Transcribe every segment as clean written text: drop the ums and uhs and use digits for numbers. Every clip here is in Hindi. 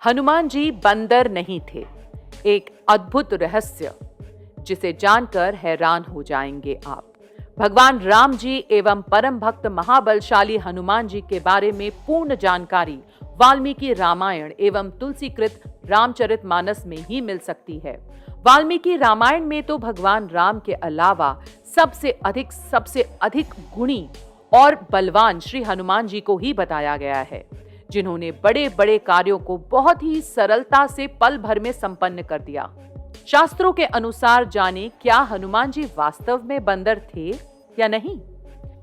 हनुमान जी बंदर नहीं थे। एक अद्भुत रहस्य जिसे जानकर हैरान हो जाएंगे आप। भगवान राम जी एवं परम भक्त महाबलशाली हनुमान जी के बारे में पूर्ण जानकारी वाल्मीकि रामायण एवं तुलसीकृत रामचरितमानस में ही मिल सकती है। वाल्मीकि रामायण में तो भगवान राम के अलावा सबसे अधिक गुणी और बलवान श्री हनुमान जी को ही बताया गया है, जिन्होंने बड़े बड़े कार्यों को बहुत ही सरलता से पल भर में संपन्न कर दिया। शास्त्रों के अनुसार जाने क्या हनुमान जी वास्तव में बंदर थे या नहीं।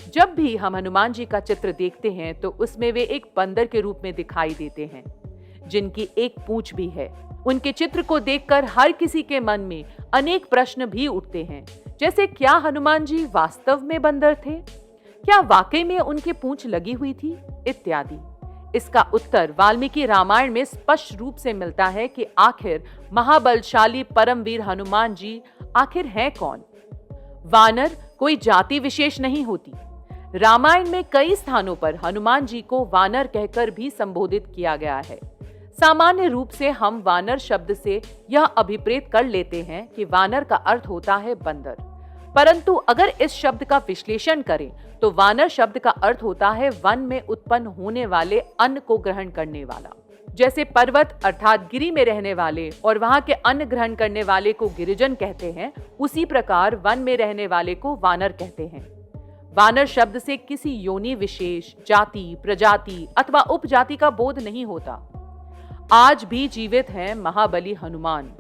जब भी हम हनुमान जी का चित्र देखते हैं तो उसमें वे एक बंदर के रूप में दिखाई देते हैं, जिनकी एक पूंछ भी है। उनके चित्र को देखकर हर किसी के मन में अनेक प्रश्न भी उठते हैं, जैसे क्या हनुमान जी वास्तव में बंदर थे, क्या वाकई में उनकी पूंछ लगी हुई थी, इत्यादि। इसका उत्तर वाल्मीकि रामायण में स्पष्ट रूप से मिलता है कि आखिर महाबलशाली परमवीर हनुमान जी आखिर हैं कौन। वानर कोई जाति विशेष नहीं होती। रामायण में कई स्थानों पर हनुमान जी को वानर कहकर भी संबोधित किया गया है। सामान्य रूप से हम वानर शब्द से यह अभिप्रेत कर लेते हैं कि वानर का अर्थ होता है बंदर, परंतु अगर इस शब्द का विश्लेषण करें तो वानर शब्द का अर्थ होता है वन में उत्पन्न होने वाले अन्न को ग्रहण करने वाला। जैसे पर्वत अर्थात गिरी में रहने वाले और वहां के अन्न ग्रहण करने वाले को गिरिजन कहते हैं, उसी प्रकार वन में रहने वाले को वानर कहते हैं। वानर शब्द से किसी योनि विशेष, जाति, प्रजाति अथवा उपजाति का बोध नहीं होता। आज भी जीवित हैं महाबली हनुमान।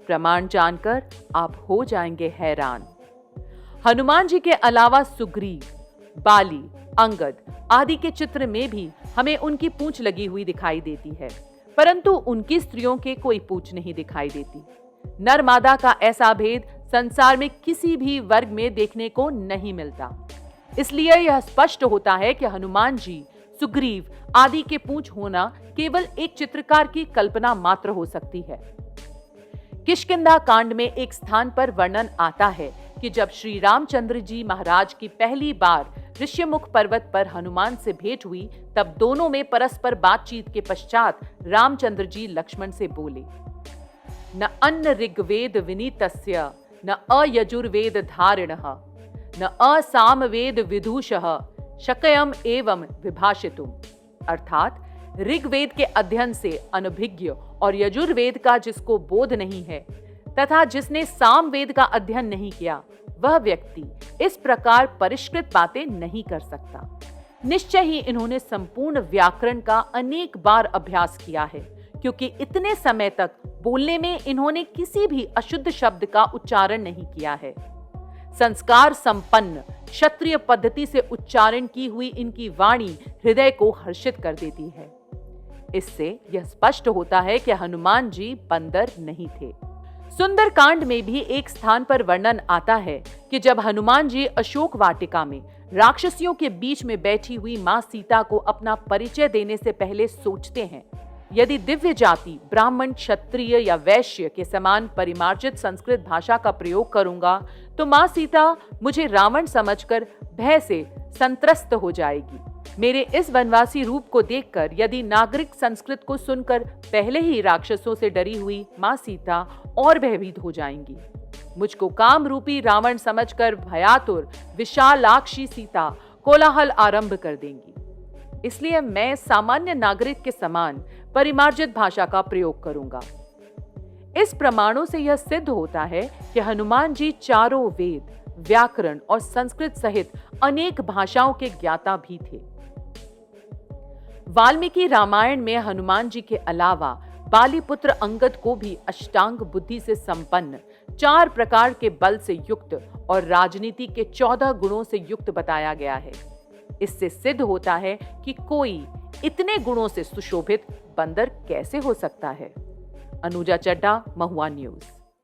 प्रमाण जानकर आप हो जाएंगे हैरान। हनुमान जी के अलावा सुग्रीव, बाली, अंगद आदि के चित्र में भी हमें उनकी पूंछ लगी हुई दिखाई देती है, परंतु उनकी स्त्रियों के कोई पूंछ नहीं दिखाई देती। नर मादा का ऐसा भेद संसार में किसी भी वर्ग में देखने को नहीं मिलता। इसलिए यह स्पष्ट होता है कि हनुमान जी, सुग्रीव आदि के पूंछ होना केवल एक चित्रकार की कल्पना मात्र हो सकती है। किष्किंधा कांड में एक स्थान पर वर्णन आता है कि जब श्री रामचंद्र जी महाराज की पहली बार ऋष्यमुख पर्वत पर हनुमान से भेंट हुई, तब दोनों में परस्पर बातचीत के पश्चात रामचंद्र जी लक्ष्मण से बोले, न अन्न ऋग्वेद विनीतस्य न अयजुर्वेद धारिणः न असामवेद विदुषः शक्यम एवं विभाषितुम। अर्थात ऋग्वेद के अध्ययन से अनभिज्ञ और यजुर्वेद का जिसको बोध नहीं है तथा जिसने सामवेद का अध्ययन नहीं किया, वह व्यक्ति इस प्रकार परिष्कृत बातें नहीं कर सकता। निश्चय ही इन्होंने संपूर्ण व्याकरण का अनेक बार अभ्यास किया है, क्योंकि इतने समय तक बोलने में इन्होंने किसी भी अशुद्ध शब्द का उच्चारण नहीं किया है। संस्कार संपन्न क्षत्रिय पद्धति से उच्चारण की हुई इनकी वाणी हृदय को हर्षित कर देती है। इससे यह स्पष्ट होता है कि हनुमान जी बंदर नहीं थे। सुंदरकांड में भी एक स्थान पर वर्णन आता है कि जब हनुमान जी अशोक वाटिका में राक्षसियों के बीच में बैठी हुई मां सीता को अपना परिचय देने से पहले सोचते हैं, यदि दिव्य जाति ब्राह्मण, क्षत्रिय या वैश्य के समान परिमार्जित संस्कृत भाषा का प्रयोग करूंगा तो मां सीता मुझे रावण समझकर भय से संत्रस्त हो जाएगी। मेरे इस वनवासी रूप को देखकर यदि नागरिक संस्कृत को सुनकर पहले ही राक्षसों से डरी हुई मां सीता और भयभीत हो जाएंगी। मुझको काम रूपी रावण समझकर भयातुर विशालाक्षी सीता कोलाहल आरंभ कर देंगी। इसलिए मैं सामान्य नागरिक के समान परिमार्जित भाषा का प्रयोग करूंगा। इस प्रमाणों से यह सिद्ध होता है कि हनुमान जी चारों वेद, व्याकरण और संस्कृत सहित अनेक भाषाओं के ज्ञाता भी थे। वाल्मीकि रामायण में हनुमान जी के अलावा बाली पुत्र अंगद को भी अष्टांग बुद्धि से संपन्न, 4 प्रकार के बल से युक्त और राजनीति के 14 गुणों से युक्त बताया गया है। इससे सिद्ध होता है कि कोई इतने गुणों से सुशोभित बंदर कैसे हो सकता है। अनुजा चड्ढा, महुआ न्यूज।